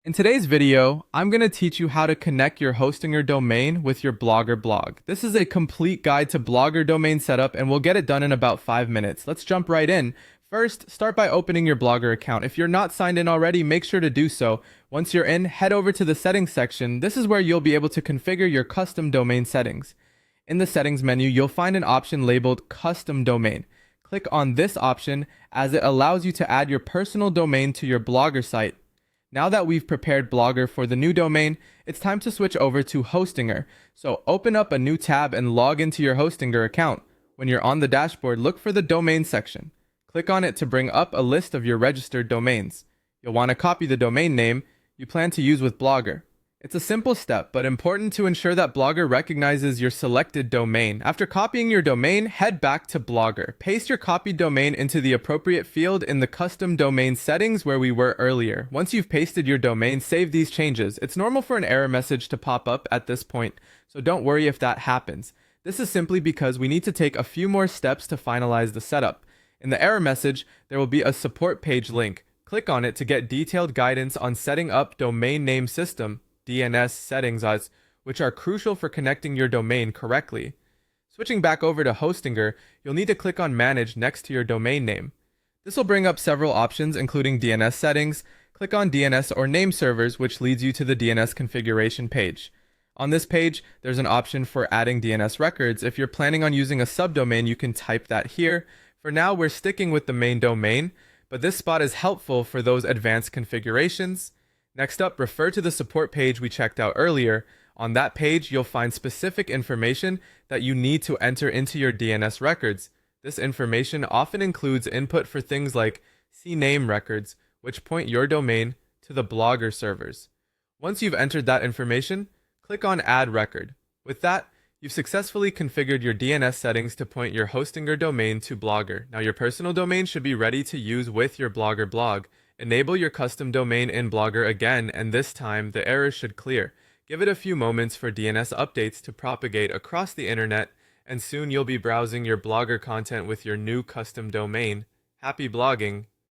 In today's video, I'm going to teach you how to connect your Hostinger domain with your Blogger blog. This is a complete guide to Blogger domain setup, and we'll get it done in about 5 minutes. Let's jump right in. First, start by opening your Blogger account. If you're not signed in already, make sure to do so. Once you're in, head over to the settings section. This is where you'll be able to configure your custom domain settings. In the settings menu, you'll find an option labeled Custom Domain. Click on this option as it allows you to add your personal domain to your Blogger site. Now that we've prepared Blogger for the new domain, it's time to switch over to Hostinger. So open up a new tab and log into your Hostinger account. When you're on the dashboard, look for the domain section. Click on it to bring up a list of your registered domains. You'll want to copy the domain name you plan to use with Blogger. It's a simple step, but important to ensure that Blogger recognizes your selected domain. After copying your domain, head back to Blogger. Paste your copied domain into the appropriate field in the custom domain settings where we were earlier. Once you've pasted your domain, save these changes. It's normal for an error message to pop up at this point, so don't worry if that happens. This is simply because we need to take a few more steps to finalize the setup. In the error message, there will be a support page link. Click on it to get detailed guidance on setting up domain name system DNS settings, which are crucial for connecting your domain correctly. Switching back over to Hostinger, you'll need to click on Manage next to your domain name. This will bring up several options, including DNS settings. Click on DNS or name servers, which leads you to the DNS configuration page. On this page, there's an option for adding DNS records. If you're planning on using a subdomain, you can type that here. For now, we're sticking with the main domain, but this spot is helpful for those advanced configurations. Next up, refer to the support page we checked out earlier. On that page, you'll find specific information that you need to enter into your DNS records. This information often includes input for things like CNAME records, which point your domain to the Blogger servers. Once you've entered that information, click on Add Record. With that, you've successfully configured your DNS settings to point your Hostinger domain to Blogger. Now your personal domain should be ready to use with your Blogger blog. Enable your custom domain in Blogger again, and this time the error should clear. Give it a few moments for DNS updates to propagate across the internet, and soon you'll be browsing your Blogger content with your new custom domain. Happy blogging!